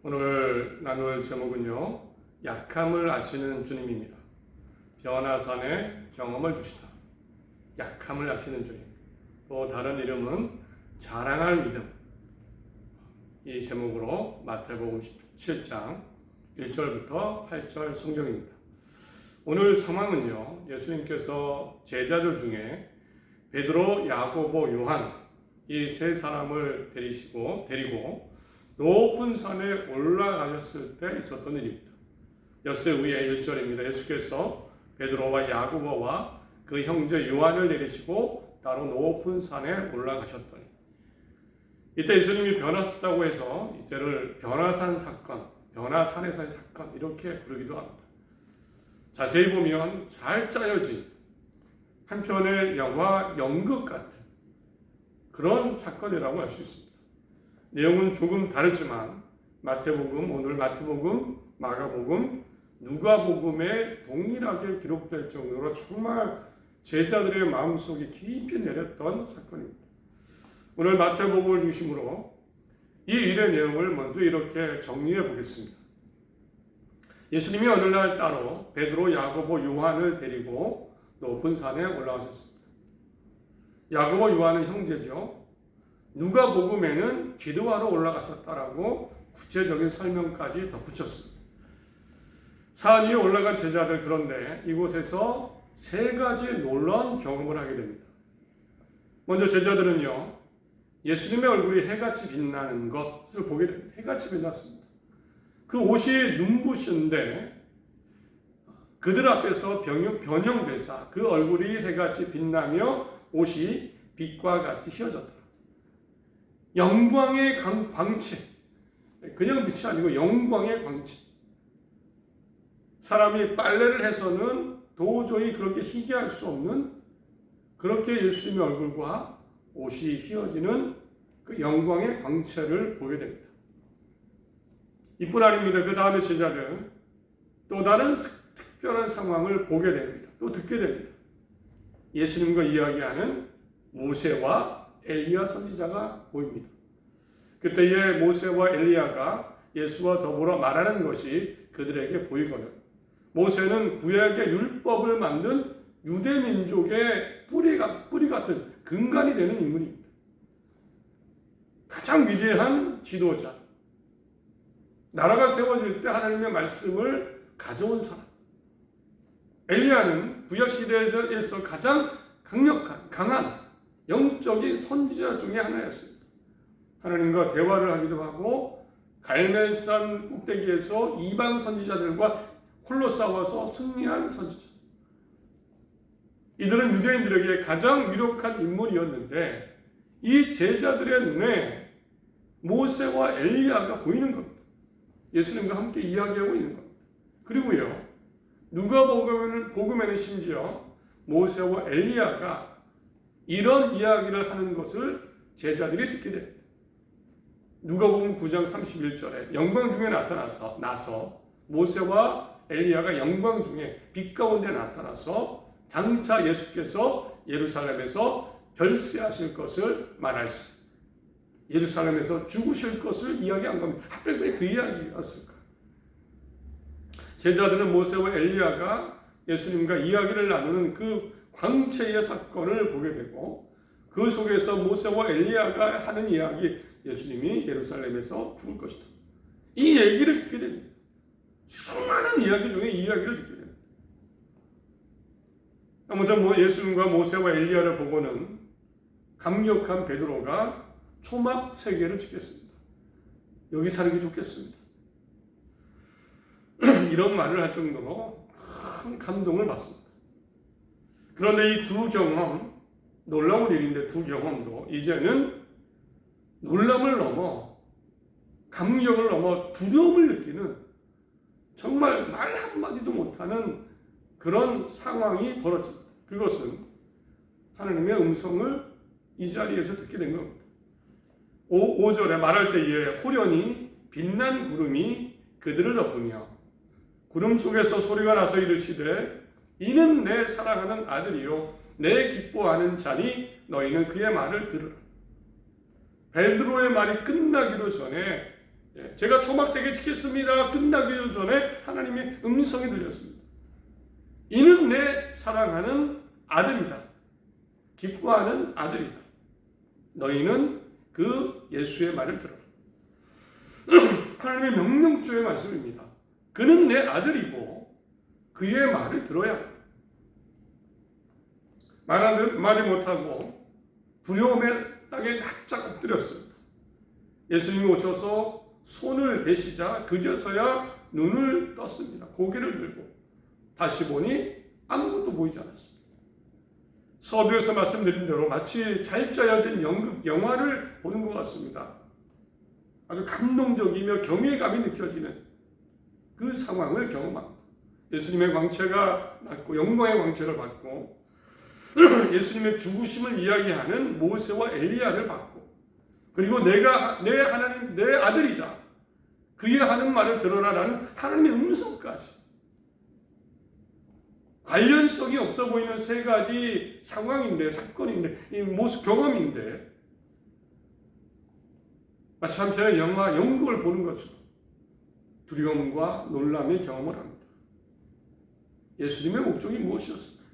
오늘 나눌 제목은요, 약함을 아시는 주님입니다. 변화산의 경험을 주시다. 약함을 아시는 주님. 또 다른 이름은 자랑할 믿음. 이 제목으로 마태복음 17장 1절부터 8절 성경입니다. 오늘 상황은요, 예수님께서 제자들 중에 베드로, 야고보, 요한 이 세 사람을 데리고 높은 산에 올라가셨을 때 있었던 일입니다. 엿새 후에 1절입니다. 예수께서 베드로와 야고보와 그 형제 요한을 내리시고 따로 높은 산에 올라가셨더니, 이때 예수님이 변화했다고 해서 이때를 변화산 사건, 변화산에서의 사건 이렇게 부르기도 합니다. 자세히 보면 잘 짜여진 한편의 영화 연극 같은 그런 사건이라고 할 수 있습니다. 내용은 조금 다르지만 마태복음, 오늘 마태복음, 마가복음, 누가복음에 동일하게 기록될 정도로 정말 제자들의 마음속에 깊이 내렸던 사건입니다. 오늘 마태복음을 중심으로 이 일의 내용을 먼저 이렇게 정리해 보겠습니다. 예수님이 어느 날 따로 베드로, 야고보, 요한을 데리고 높은 산에 올라가셨습니다. 야고보, 요한은 형제죠. 누가복음에는 기도하러 올라가셨다라고 구체적인 설명까지 덧붙였습니다. 산 위에 올라간 제자들, 그런데 이곳에서 세 가지 놀라운 경험을 하게 됩니다. 먼저 제자들은요, 예수님의 얼굴이 해같이 빛나는 것을 보게 됩니다. 해같이 빛났습니다. 그 옷이 눈부신데 그들 앞에서 변형되사 그 얼굴이 해같이 빛나며 옷이 빛과 같이 휘어졌다. 영광의 광채, 그냥 빛이 아니고 영광의 광채. 사람이 빨래를 해서는 도저히 그렇게 희귀할 수 없는, 그렇게 예수님의 얼굴과 옷이 휘어지는 그 영광의 광채를 보게 됩니다. 이뿐 아닙니다. 그 다음에 제자들 또 다른 특별한 상황을 보게 됩니다. 또 듣게 됩니다. 예수님과 이야기하는 모세와 엘리야 선지자가 보입니다. 그때의 모세와 엘리야가 예수와 더불어 말하는 것이 그들에게 보이거든. 모세는 구약의 율법을 만든 유대 민족의 뿌리 같은 근간이 되는 인물입니다. 가장 위대한 지도자, 나라가 세워질 때 하나님의 말씀을 가져온 사람. 엘리야는 구약 시대에서 가장 강한 영적인 선지자 중에 하나였습니다. 하나님과 대화를 하기도 하고 갈멜산 꼭대기에서 이방 선지자들과 홀로 싸워서 승리한 선지자. 이들은 유대인들에게 가장 유력한 인물이었는데 이 제자들의 눈에 모세와 엘리야가 보이는 겁니다. 예수님과 함께 이야기하고 있는 겁니다. 그리고요, 누가복음에는 심지어 모세와 엘리야가 이런 이야기를 하는 것을 제자들이 듣게 됩니다. 누가복음 9장 31절에 영광 중에 나서 모세와 엘리야가 영광 중에 빛 가운데 나타나서 장차 예수께서 예루살렘에서 별세하실 것을 말할시, 예루살렘에서 죽으실 것을 이야기한 겁니다. 하필 왜 그 이야기였을까? 제자들은 모세와 엘리야가 예수님과 이야기를 나누는 그 광채의 사건을 보게 되고, 그 속에서 모세와 엘리야가 하는 이야기, 예수님이 예루살렘에서 죽을 것이다, 이 얘기를 듣게 됩니다. 수많은 이야기 중에 이 이야기를 듣게 됩니다. 아무튼 예수님과 모세와 엘리야를 보고는 감격한 베드로가 초막 3개를 짓겠습니다. 여기 사는 게 좋겠습니다. 이런 말을 할 정도로 큰 감동을 받습니다. 그런데 이 두 경험, 놀라운 일인데 두 경험도 이제는 놀람을 넘어, 감격을 넘어 두려움을 느끼는, 정말 말 한마디도 못하는 그런 상황이 벌어집니다. 그것은 하나님의 음성을 이 자리에서 듣게 된 겁니다. 5절에 말할 때에 호련히 빛난 구름이 그들을 덮으며 구름 속에서 소리가 나서 이르시되 이는 내 사랑하는 아들이요 내 기뻐하는 자니 너희는 그의 말을 들으라. 베드로의 말이 끝나기도 전에 제가 초막세계 지켰습니다. 끝나기 전에 하나님의 음성이 들렸습니다. 이는 내 사랑하는 아들이다. 기뻐하는 아들이다. 너희는 그 예수의 말을 들어라. 하나님의 명령조의 말씀입니다. 그는 내 아들이고 그의 말을 들어야 한다. 말이 못하고 두려움에 땅에 납작 엎드렸습니다. 예수님이 오셔서 손을 대시자 그제서야 눈을 떴습니다. 고개를 들고 다시 보니 아무것도 보이지 않았습니다. 서두에서 말씀드린 대로 마치 잘 짜여진 연극 영화를 보는 것 같습니다. 아주 감동적이며 경외감이 느껴지는 그 상황을 경험합니다. 예수님의 광채가 났고 영광의 광채를 받고 예수님의 죽으심을 이야기하는 모세와 엘리야를 받고 그리고 내가 내 하나님 내 아들이다. 그의 하는 말을 들어라라는 하나님의 음성까지 관련성이 없어 보이는 세 가지 상황인데 사건인데 이 모습 경험인데 마치 한편의 영화 연극을 보는 것처럼 두려움과 놀람의 경험을 합니다. 예수님의 목적이 무엇이었을까?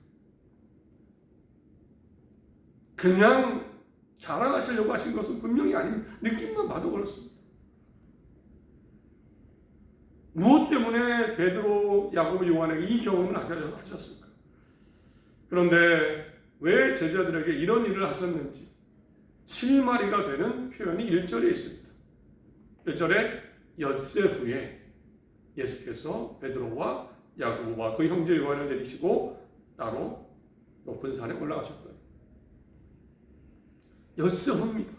그냥 자랑하시려고 하신 것은 분명히 아닙니다. 느낌만 봐도 그렇습니다. 무엇 때문에 베드로, 야고보, 요한에게 이 경험을 하셨을까? 그런데 왜 제자들에게 이런 일을 하셨는지 실마리가 되는 표현이 1절에 있습니다. 1절에 엿새 후에 예수께서 베드로와 야고보와 그 형제 요한을 내리시고 따로 높은 산에 올라가셨다. 엿새 후입니다.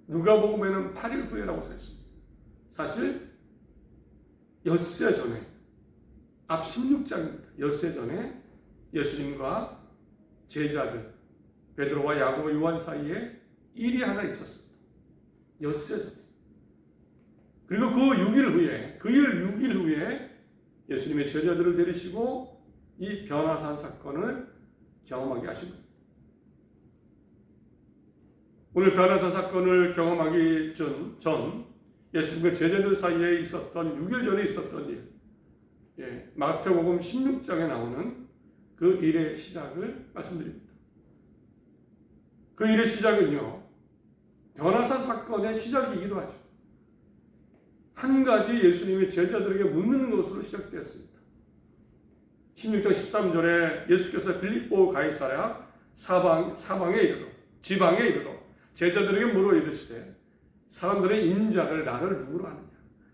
누가복음에는 8일 후에라고 써있습니다. 사실 엿새 전에 앞 16장입니다. 엿새 전에 예수님과 제자들 베드로와 야고보 요한 사이에 일이 하나 있었습니다. 엿새 전에. 그리고 그 6일 후에 그 일 6일 후에 예수님의 제자들을 데리시고 이 변화산 사건을 경험하게 하신 겁니다. 오늘 변화산 사건을 경험하기 전 예수님의 제자들 사이에 있었던 6일 전에 있었던 일, 마태복음 16장에 나오는 그 일의 시작을 말씀드립니다. 그 일의 시작은요, 변화산 사건의 시작이기도 하죠. 한 가지 예수님이 제자들에게 묻는 것으로 시작되었습니다. 16장 13절에 예수께서 빌립보 가이사랴 사방에 이르러 지방에 이르러 제자들에게 물어 이르시되 사람들의 인자를 나를 누구로 하느냐.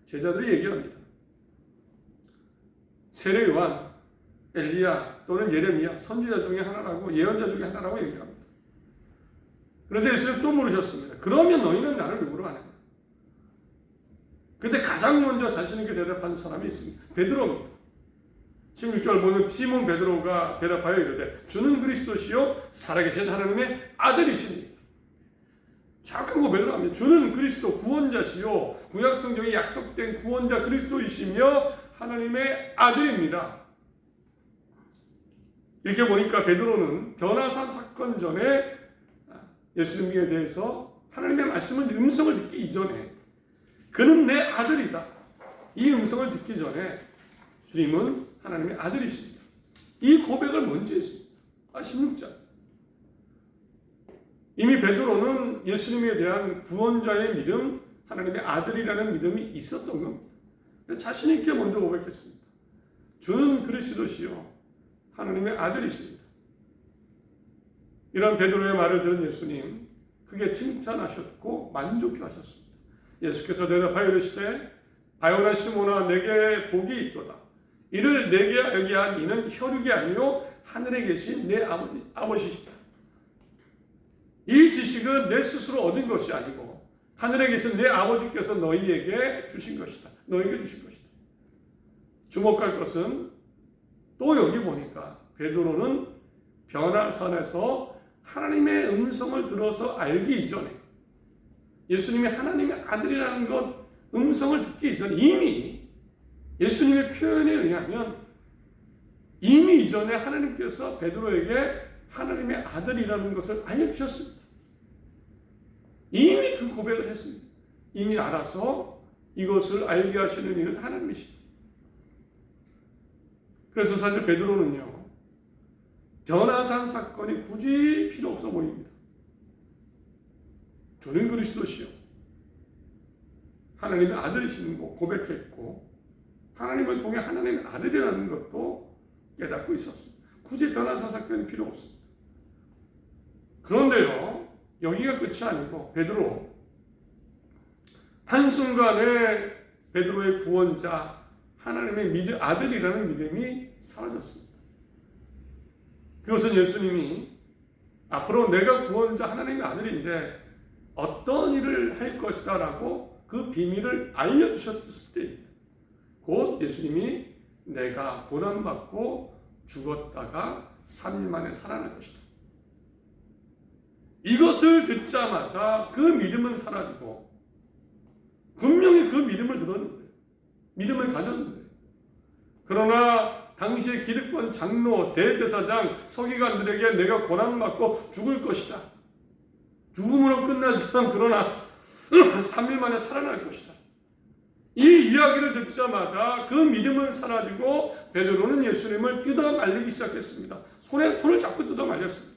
제자들이 얘기합니다. 세례 요한, 엘리야 또는 예레미야 선지자 중에 하나라고 예언자 중에 하나라고 얘기합니다. 그런데 예수님 또 물으셨습니다. 그러면 너희는 나를 누구로 하느냐. 그때 가장 먼저 자신있게 대답한 사람이 있습니다. 베드로입니다. 16절 보면 시몬 베드로가 대답하여 이르되 주는 그리스도시요 살아계신 하나님의 아들이시니. 정확한 고백을 합니다. 주는 그리스도 구원자시요 구약성경에 약속된 구원자 그리스도이시며 하나님의 아들입니다. 이렇게 보니까 베드로는 변화산 사건 전에 예수님에 대해서 하나님의 말씀을 음성을 듣기 이전에 그는 내 아들이다. 이 음성을 듣기 전에 주님은 하나님의 아들이십니다. 이 고백을 먼저 했습니다. 16절. 이미 베드로는 예수님에 대한 구원자의 믿음, 하나님의 아들이라는 믿음이 있었던 겁니다. 자신 있게 먼저 고백했습니다. 주는 그리스도시요 하나님의 아들이십니다. 이런 베드로의 말을 들은 예수님 크게 칭찬하셨고 만족해하셨습니다. 예수께서 대답하여 이르시되 바요나 시몬아 내게 복이 있도다. 이를 내게 알게 한 이는 혈육이 아니요 하늘에 계신 내 아버지시다. 이 지식은 내 스스로 얻은 것이 아니고 하늘에 계신 내 아버지께서 너희에게 주신 것이다. 너희에게 주신 것이다. 주목할 것은 또 여기 보니까 베드로는 변화산에서 하나님의 음성을 들어서 알기 이전에 예수님이 하나님의 아들이라는 것 음성을 듣기 이전에 이미 예수님의 표현에 의하면 이미 이전에 하나님께서 베드로에게 하나님의 아들이라는 것을 알려주셨습니다. 이미 그 고백을 했습니다. 이미 알아서 이것을 알게 하시는 이는 하나님이시다. 그래서 사실 베드로는요, 변화산 사건이 굳이 필요 없어 보입니다. 저는 그리스도시요, 하나님의 아들이시는 거 고백했고, 하나님을 통해 하나님의 아들이라는 것도 깨닫고 있었습니다. 굳이 변화산 사건이 필요 없습니다. 그런데요, 여기가 끝이 아니고 베드로, 한순간에 베드로의 구원자 하나님의 아들이라는 믿음이 사라졌습니다. 그것은 예수님이 앞으로 내가 구원자 하나님의 아들인데 어떤 일을 할 것이다 라고 그 비밀을 알려주셨을 때입니다. 곧 예수님이 내가 고난받고 죽었다가 3일 만에 살아날 것이다. 이것을 듣자마자 그 믿음은 사라지고, 분명히 그 믿음을 들었는데, 믿음을 가졌는데, 그러나 당시의 기득권 장로, 대제사장, 서기관들에게 내가 고난받고 죽을 것이다, 죽음으로 끝나지만 그러나 3일 만에 살아날 것이다, 이 이야기를 듣자마자 그 믿음은 사라지고 베드로는 예수님을 뜯어 말리기 시작했습니다. 손을 잡고 뜯어 말렸습니다.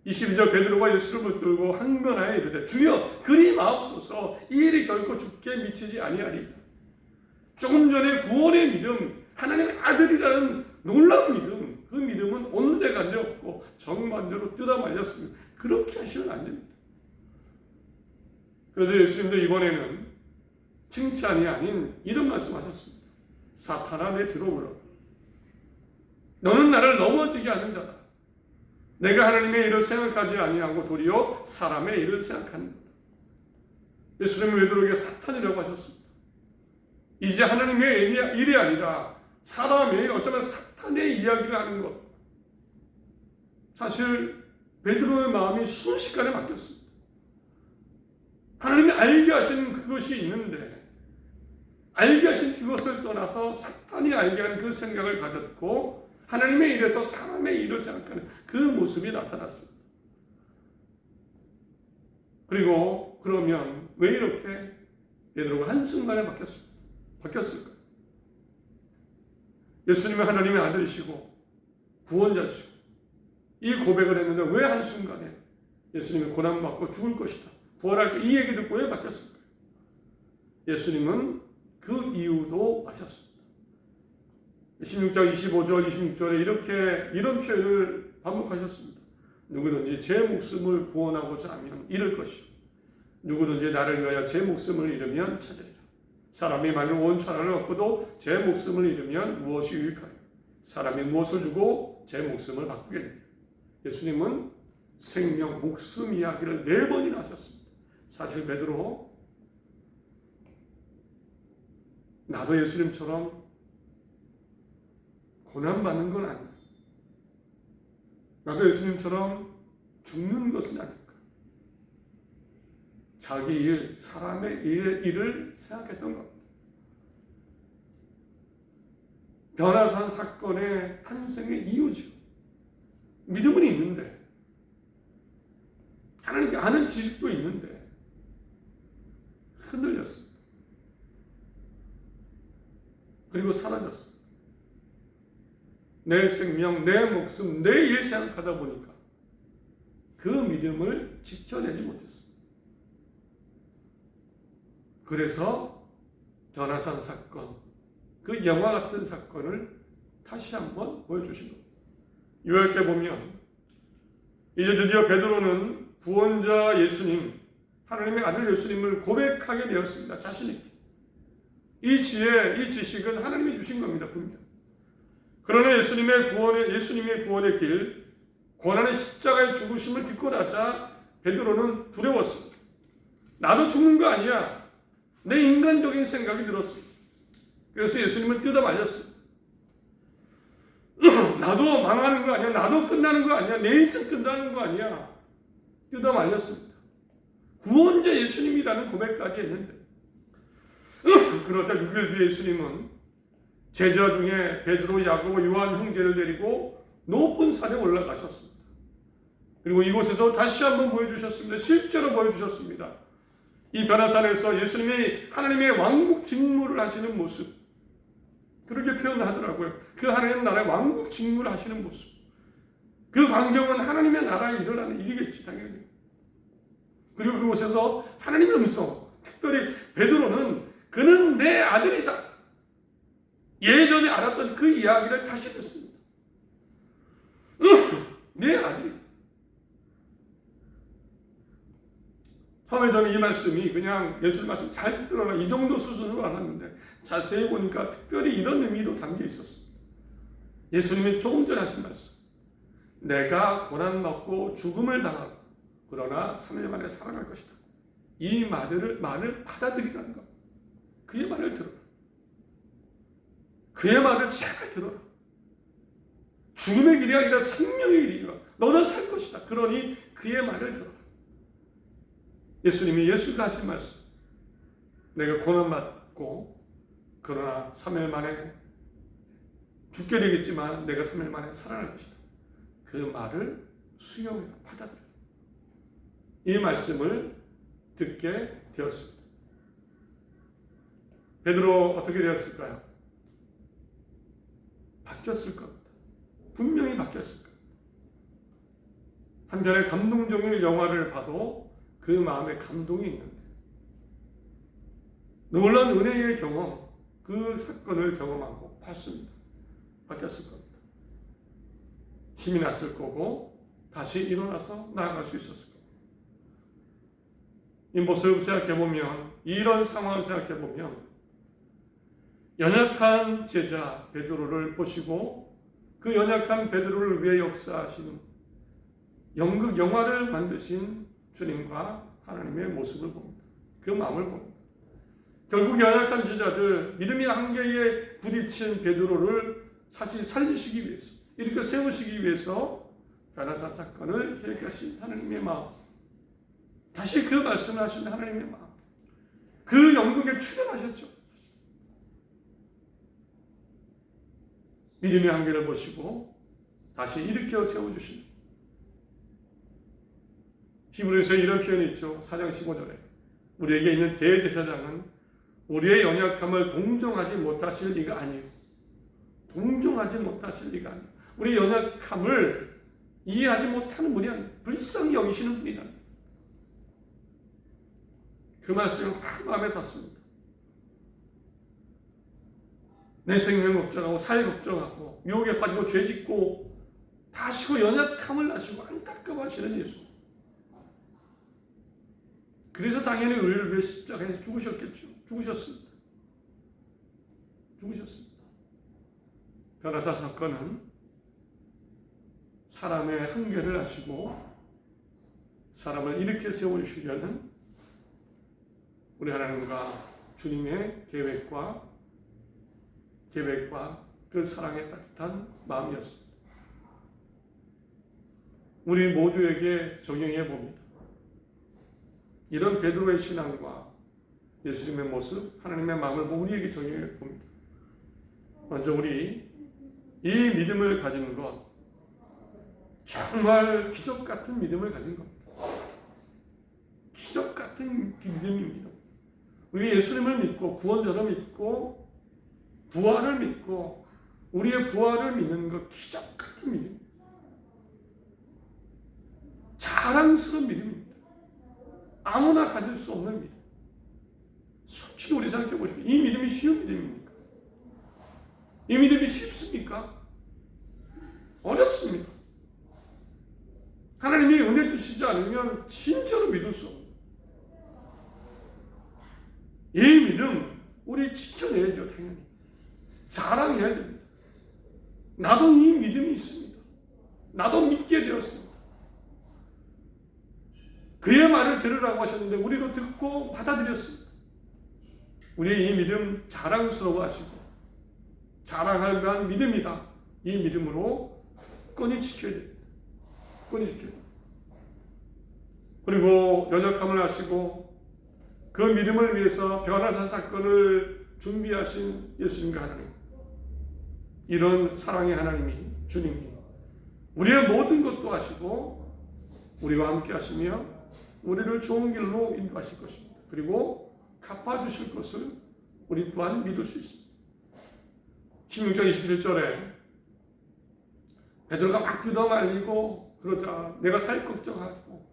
22절, 베드로가 예수를 붙들고 항변하여 이르되 주여 그리 마옵소서, 이 일이 결코 죽게 미치지 아니하리이다. 조금 전에 구원의 믿음, 하나님의 아들이라는 놀라운 믿음, 그 믿음은 온데간데 없고 정반대로 뜯어 말렸습니다. 그렇게 하시면 안 됩니다. 그래서 예수님도 이번에는 칭찬이 아닌 이런 말씀하셨습니다. 사탄아, 내 들어오라. 너는 나를 넘어지게 하는 자다. 내가 하나님의 일을 생각하지 아니하고 도리어 사람의 일을 생각한다. 예수님은 베드로에게 사탄이라고 하셨습니다. 이제 하나님의 일이 아니라 사람의 일, 어쩌면 사탄의 이야기를 하는 것. 사실 베드로의 마음이 순식간에 바뀌었습니다. 하나님이 알게 하신 그것이 있는데, 알게 하신 그것을 떠나서 사탄이 알게 하는 그 생각을 가졌고 하나님의 일에서 사람의 일을 생각하는 그 모습이 나타났습니다. 그리고 그러면 왜 이렇게 베드로가 한순간에 바뀌었을까요? 예수님은 하나님의 아들이시고 구원자시고 이 고백을 했는데 왜 한순간에 예수님이 고난받고 죽을 것이다, 부활할 때 이 얘기 듣고 왜 바뀌었을까요? 예수님은 그 이유도 아셨습니다. 16장 25절 26절에 이런 표현을 반복하셨습니다. 누구든지 제 목숨을 구원하고자 하면 잃을 것이요, 누구든지 나를 위하여 제 목숨을 잃으면 찾으리라. 사람이 만일 온 천하를 얻고도 제 목숨을 잃으면 무엇이 유익하리요? 사람이 무엇을 주고 제 목숨을 바꾸겠느냐. 예수님은 생명, 목숨 이야기를 4번이나 하셨습니다. 사실 베드로, 나도 예수님처럼 고난받는 건 아니야. 나도 예수님처럼 죽는 것은 아닐까. 자기 일, 사람의 일을 생각했던 겁니다. 변화산 사건의 탄생의 이유죠. 믿음은 있는데, 하나님께 아는 지식도 있는데 흔들렸습니다. 그리고 사라졌습니다. 내 생명, 내 목숨, 내 일 생각하다 보니까 그 믿음을 지켜내지 못했습니다. 그래서 변화산 사건, 그 영화 같은 사건을 다시 한번 보여주신 겁니다. 요약해 보면 이제 드디어 베드로는 구원자 예수님, 하나님의 아들 예수님을 고백하게 되었습니다. 자신 있게. 이 지혜, 이 지식은 하나님이 주신 겁니다. 분명. 그러나 예수님의 구원의 길, 고난의 십자가의 죽으심을 듣고 나자 베드로는 두려웠습니다. 나도 죽는 거 아니야. 내 인간적인 생각이 들었습니다. 그래서 예수님을 뜯어 말렸습니다. 나도 망하는 거 아니야. 나도 끝나는 거 아니야. 내 인생 끝나는 거 아니야. 뜯어 말렸습니다. 구원자 예수님이라는 고백까지 했는데, 그러자 6일 뒤에 예수님은 제자 중에 베드로, 야고보, 요한 형제를 데리고 높은 산에 올라가셨습니다. 그리고 이곳에서 다시 한번 보여주셨습니다. 실제로 보여주셨습니다. 이 변화산에서 예수님이 하나님의 왕국 직무를 하시는 모습, 그렇게 표현하더라고요. 그 하나님 나라의 왕국 직무를 하시는 모습. 그 광경은 하나님의 나라에 일어나는 일이겠지, 당연히. 그리고 그곳에서 하나님의 음성, 특별히 베드로는 그는 내 아들이다. 예전에 알았던 그 이야기를 다시 듣습니다. 내 아들이다. 처음에 저는 이 말씀이 그냥 예술 말씀 잘 들어라 이 정도 수준으로 알았는데 자세히 보니까 특별히 이런 의미도 담겨 있었습니다. 예수님이 조금 전에 하신 말씀. 내가 고난받고 죽음을 당하고 그러나 3일 만에 살아날 것이다. 이 말을 받아들이라는 것. 그의 말을 들어라. 그의 말을 잘 들어라. 죽음의 길이 아니라 생명의 길이라. 너는 살 것이다. 그러니 그의 말을 들어라. 예수가 하신 말씀. 내가 고난받고 그러나 3일 만에 죽게 되겠지만 내가 3일 만에 살아날 것이다. 그 말을 수용해라. 받아들여라. 이 말씀을 듣게 되었습니다. 베드로 어떻게 되었을까요? 바뀌었을 겁니다. 분명히 바뀌었을 겁니다. 한편의 감동적인 영화를 봐도 그 마음에 감동이 있는데 놀라운 은혜의 경험, 그 사건을 경험하고 봤습니다. 바뀌었을 겁니다. 힘이 났을 거고 다시 일어나서 나아갈 수 있었을 겁니다. 이 모습을 생각해보면, 이런 상황을 생각해보면 연약한 제자 베드로를 보시고 그 연약한 베드로를 위해 역사하시는 연극 영화를 만드신 주님과 하나님의 모습을 봅니다. 그 마음을 봅니다. 결국 연약한 제자들, 믿음의 한계에 부딪힌 베드로를 사실 살리시기 위해서, 이렇게 세우시기 위해서 변화산 사건을 계획하신 하나님의 마음, 다시 그 말씀을 하시는 하나님의 마음, 그 연극에 출연하셨죠. 믿음의 한계를 보시고 다시 일으켜 세워주신. 히브리서에 이런 표현이 있죠. 4장 15절에 우리에게 있는 대제사장은 우리의 연약함을 동정하지 못하실 리가 아니에요. 동정하지 못하실 리가 아니에요. 우리의 연약함을 이해하지 못하는 분이 아니에요. 불쌍히 여기시는 분이다. 그 말씀이 확 마음에 닿습니다. 내 생명 걱정하고 사회 걱정하고 유혹에 빠지고 죄짓고 다시고 연약함을 아시고 안타까워하시는 예수. 그래서 당연히 우리를 위해 십자가에서 죽으셨겠죠. 죽으셨습니다. 변화사 사건은 사람의 한계를 아시고 사람을 일으켜 세워주시려는 우리 하나님과 주님의 계획과 그 사랑의 따뜻한 마음이었습니다. 우리 모두에게 적용해 봅니다. 이런 베드로의 신앙과 예수님의 모습, 하나님의 마음을 우리에게 적용해 봅니다. 먼저 우리 이 믿음을 가진 것, 정말 기적 같은 믿음을 가진 겁니다. 기적 같은 믿음입니다. 우리 예수님을 믿고 구원자를 믿고 부활을 믿고 우리의 부활을 믿는 것, 기적 같은 믿음, 자랑스러운 믿음입니다. 아무나 가질 수 없는 믿음. 솔직히 우리 생각해 보십시오. 이 믿음이 쉬운 믿음입니까? 이 믿음이 쉽습니까? 어렵습니다. 하나님이 은혜 주시지 않으면 진짜로 믿을 수 없습니다. 이 믿음 우리 지켜내야죠. 당연히 자랑해야 됩니다. 나도 이 믿음이 있습니다. 나도 믿게 되었습니다. 그의 말을 들으라고 하셨는데 우리도 듣고 받아들였습니다. 우리의 이 믿음 자랑스러워 하시고 자랑할 만한 믿음이다. 이 믿음으로 굳건히 지켜야 됩니다. 굳건히 지켜야 됩니다. 그리고 연약함을 하시고 그 믿음을 위해서 변화사 사건을 준비하신 예수님과 하나님, 이런 사랑의 하나님이, 주님이 우리의 모든 것도 하시고 우리와 함께 하시며 우리를 좋은 길로 인도하실 것입니다. 그리고 갚아주실 것을 우리 또한 믿을 수 있습니다. 16장 27절에 베드로가 막 뜯어말리고 그러자 내가 살 걱정하고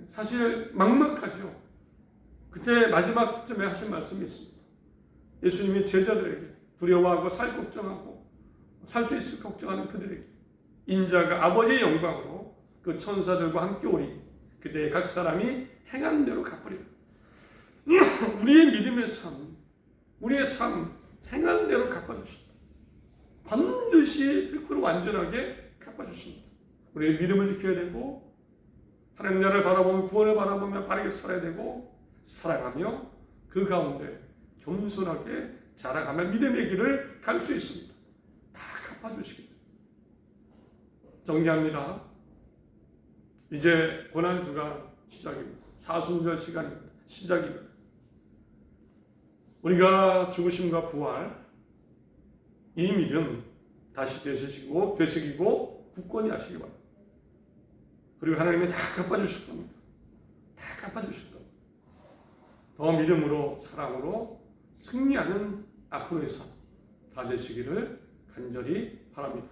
사실 막막하죠. 그때 마지막쯤에 하신 말씀이 있습니다. 예수님이 제자들에게 두려워하고 살 걱정하고 살 수 있을 걱정하는 그들에게 인자가 아버지의 영광으로 그 천사들과 함께 오리니 그때 각 사람이 행한 대로 갚으리라. 우리의 믿음의 삶, 우리의 삶 행한 대로 갚아주신다. 반드시 100% 완전하게 갚아주십니다. 우리의 믿음을 지켜야 되고 하나님 나라를 바라보며 구원을 바라보며 바르게 살아야 되고 살아가며 그 가운데 겸손하게 자라가며 믿음의 길을 갈 수 있습니다. 다 갚아주시겠다. 정리합니다. 이제 고난주간 시작입니다. 사순절 시작입니다. 우리가 죽으심과 부활, 이 믿음 다시 되새기고 굳건히 하시기 바랍니다. 그리고 하나님이 다 갚아주실 겁니다. 다 갚아주실 겁니다. 더 믿음으로 사랑으로 승리하는 앞으로의 삶 다 되시기를 간절히 바랍니다.